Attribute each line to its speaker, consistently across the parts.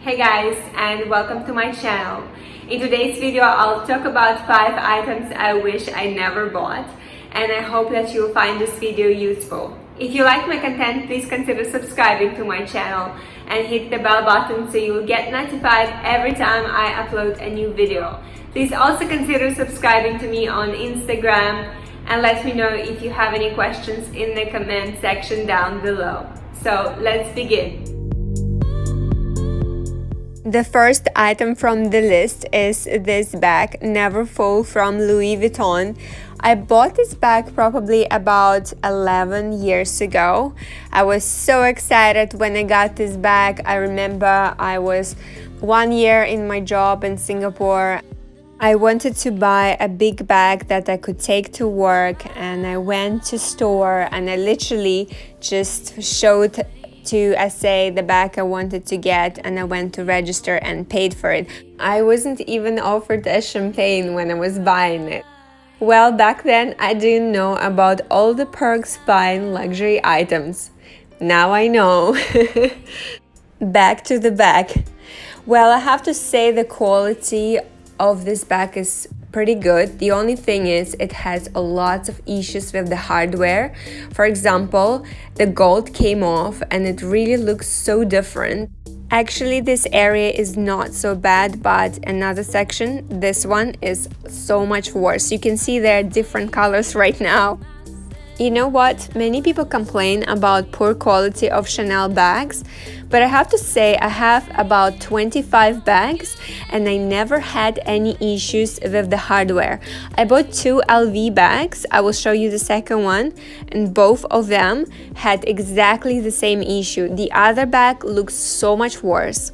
Speaker 1: Hey guys, and welcome to my channel. In today's video, I'll talk about 5 items I wish I never bought, and I hope that you'll find this video useful. If you like my content, please consider subscribing to my channel and hit the bell button so you'll get notified every time I upload a new video. Please also consider subscribing to me on Instagram and let me know if you have any questions in the comment section down below. So let's begin. The first item from the list is this bag, NEVERFULL from Louis Vuitton. I bought this bag probably about 11 years ago. I was so excited when I got this bag. I remember I was 1 year in my job in Singapore. I wanted to buy a big bag that I could take to work, and I went to store and I literally just showed to SA the bag I wanted to get, and I went to register and paid for it. I wasn't even offered a champagne when I was buying it. Well, back then I didn't know about all the perks buying luxury items. Now I know. Back to the bag. Well, I have to say the quality of this bag is pretty good. The only thing is it has a lot of issues with the hardware. For example, the gold came off and it really looks so different. Actually, this area is not so bad, but another section, this one, is so much worse. You can see there are different colors right now. You know what? Many people complain about poor quality of Chanel bags, but I have to say I have about 25 bags and I never had any issues with the hardware. I bought 2 LV bags, I will show you the second one, and both of them had exactly the same issue. The other bag looks so much worse.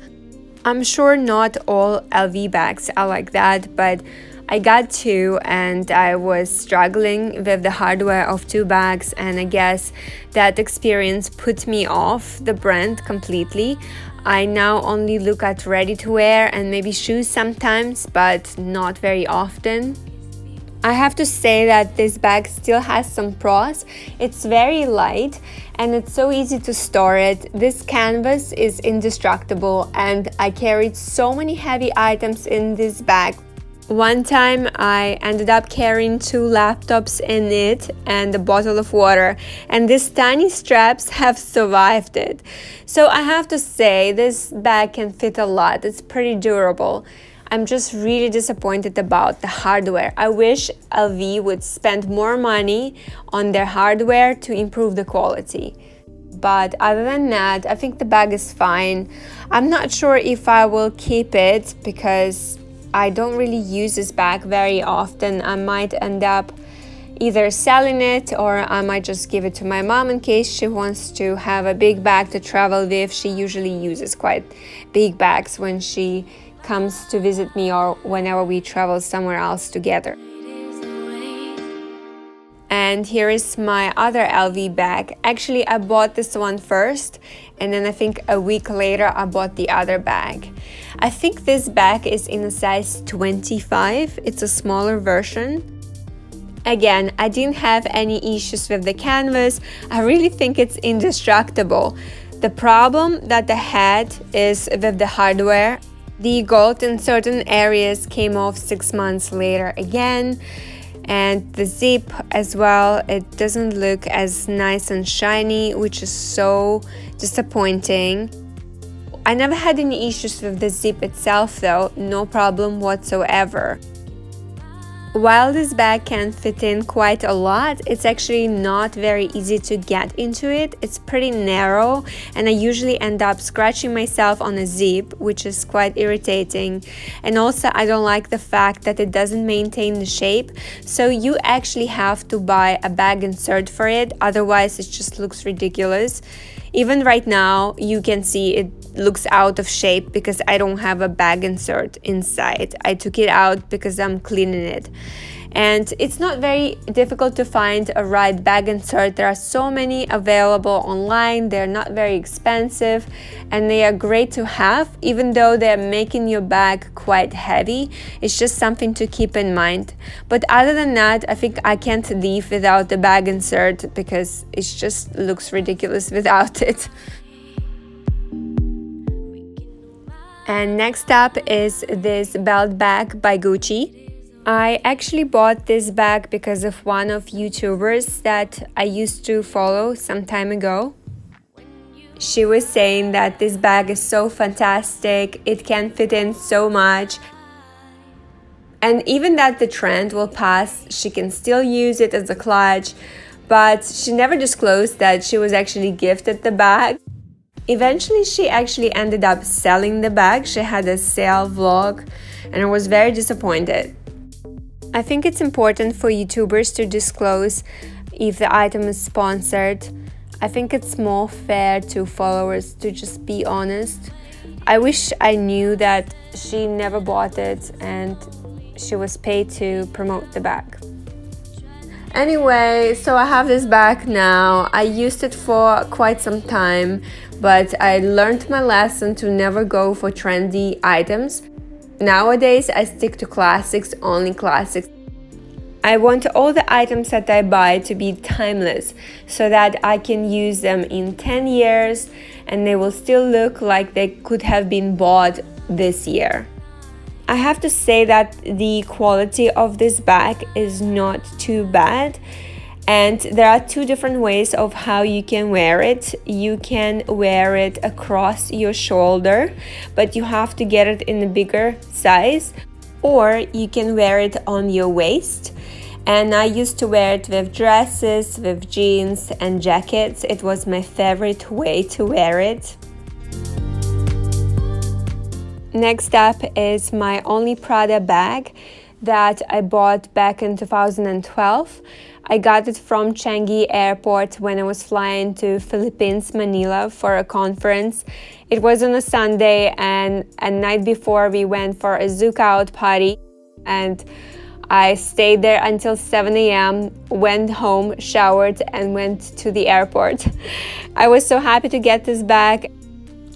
Speaker 1: I'm sure not all LV bags are like that, but I got 2 and I was struggling with the hardware of 2 bags, and I guess that experience put me off the brand completely. I now only look at ready-to-wear and maybe shoes sometimes, but not very often. I have to say that this bag still has some pros. It's very light and it's so easy to store it. This canvas is indestructible and I carried so many heavy items in this bag. One time I ended up carrying 2 laptops in it and a bottle of water, and these tiny straps have survived it. So I have to say this bag can fit a lot. It's pretty durable. I'm just really disappointed about the hardware. I wish LV would spend more money on their hardware to improve the quality. But other than that, I think the bag is fine. I'm not sure if I will keep it because I don't really use this bag very often. I might end up either selling it or I might just give it to my mom in case she wants to have a big bag to travel with. She usually uses quite big bags when she comes to visit me or whenever we travel somewhere else together. And here is my other LV bag. Actually, I bought this one first, and then I think a week later I bought the other bag. I think this bag is in a size 25. It's a smaller version. Again, I didn't have any issues with the canvas. I really think it's indestructible. The problem that I had is with the hardware. The gold in certain areas came off 6 months later again. And the zip as well, it doesn't look as nice and shiny, which is so disappointing. I never had any issues with the zip itself though, no problem whatsoever. While this bag can fit in quite a lot, it's actually not very easy to get into it. It's pretty narrow and I usually end up scratching myself on a zip, which is quite irritating. And also I don't like the fact that it doesn't maintain the shape, so you actually have to buy a bag insert for it, otherwise it just looks ridiculous. Even right now you can see it looks out of shape because I don't have a bag insert inside. I took it out because I'm cleaning it. And it's not very difficult to find a right bag insert. There are so many available online. They're not very expensive and they are great to have, even though they're making your bag quite heavy. It's just something to keep in mind. But other than that, I think I can't leave without the bag insert because it just looks ridiculous without it. And next up is this belt bag by Gucci. I actually bought this bag because of one of YouTubers that I used to follow some time ago. She was saying that this bag is so fantastic, it can fit in so much, and even that the trend will pass, she can still use it as a clutch, but she never disclosed that she was actually gifted the bag. Eventually, she actually ended up selling the bag. She had a sale vlog, and I was very disappointed. I think it's important for YouTubers to disclose if the item is sponsored. I think it's more fair to followers to just be honest. I wish I knew that she never bought it and she was paid to promote the bag. Anyway, so I have this bag now. I used it for quite some time, but I learned my lesson to never go for trendy items. Nowadays, I stick to classics, only classics. I want all the items that I buy to be timeless so that I can use them in 10 years and they will still look like they could have been bought this year. I have to say that the quality of this bag is not too bad, and there are two different ways of how you can wear it. You can wear it across your shoulder, but you have to get it in a bigger size, or you can wear it on your waist. And I used to wear it with dresses, with jeans and jackets. It was my favorite way to wear it. Next up is my only Prada bag that I bought back in 2012. I got it from Changi Airport when I was flying to Philippines, Manila for a conference. It was on a Sunday, and a night before we went for a Zouk out party, and I stayed there until 7 a.m., went home, showered, and went to the airport. I was so happy to get this bag.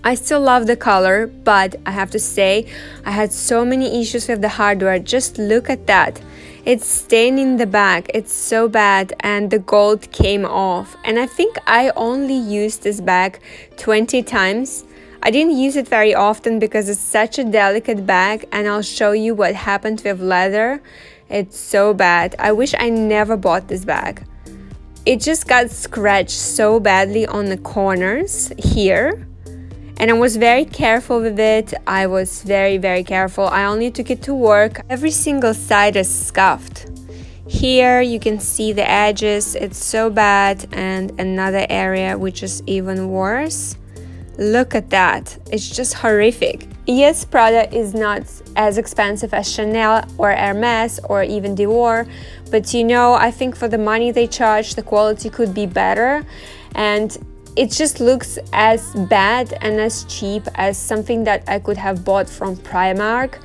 Speaker 1: I still love the color, but I have to say, I had so many issues with the hardware. Just look at that. It's staining the bag. It's so bad, and the gold came off. And I think I only used this bag 20 times. I didn't use it very often because it's such a delicate bag, and I'll show you what happened with leather. It's so bad. I wish I never bought this bag. It just got scratched so badly on the corners here. And I was very careful with it. I was very, very careful. I only took it to work. Every single side is scuffed. Here you can see the edges. It's so bad. And another area which is even worse. Look at that. It's just horrific. Yes, Prada is not as expensive as Chanel or Hermes or even Dior, but you know, I think for the money they charge, the quality could be better. And it just looks as bad and as cheap as something that I could have bought from Primark.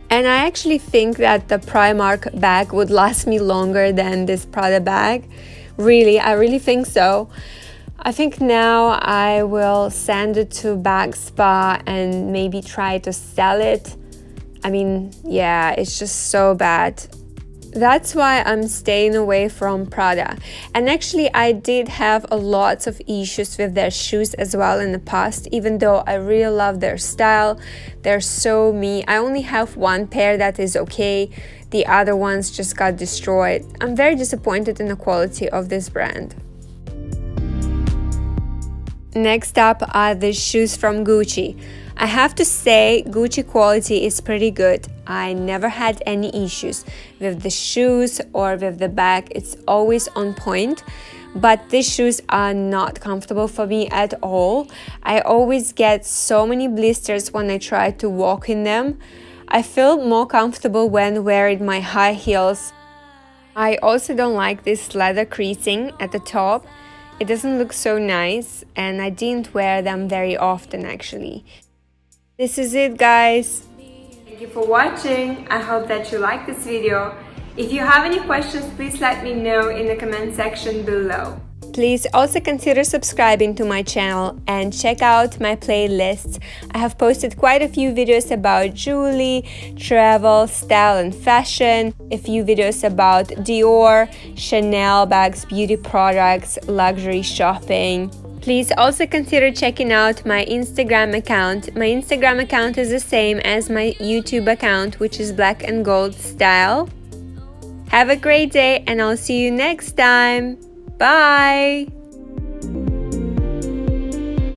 Speaker 1: And I actually think that the Primark bag would last me longer than this Prada bag. Really, I really think so. I think now I will send it to Bag Spa and maybe try to sell it. I mean, yeah, it's just so bad. That's why I'm staying away from Prada. And actually, I did have a lot of issues with their shoes as well in the past, even though I really love their style. They're so me. I only have one pair that is okay. The other ones just got destroyed. I'm very disappointed in the quality of this brand. Next up are the shoes from Gucci. I have to say, Gucci quality is pretty good. I never had any issues with the shoes or with the bag. It's always on point. But these shoes are not comfortable for me at all. I always get so many blisters when I try to walk in them. I feel more comfortable when wearing my high heels. I also don't like this leather creasing at the top. It doesn't look so nice, and I didn't wear them very often actually. This is it, guys. Thank you for watching. I hope that you liked this video. If you have any questions, please let me know in the comment section below. Please also consider subscribing to my channel and check out my playlists. I have posted quite a few videos about jewelry, travel, style and fashion, a few videos about Dior, Chanel bags, beauty products, luxury shopping. Please also consider checking out my Instagram account. My Instagram account is the same as my YouTube account, which is Black and Gold Style. Have a great day and I'll see you next time. Bye!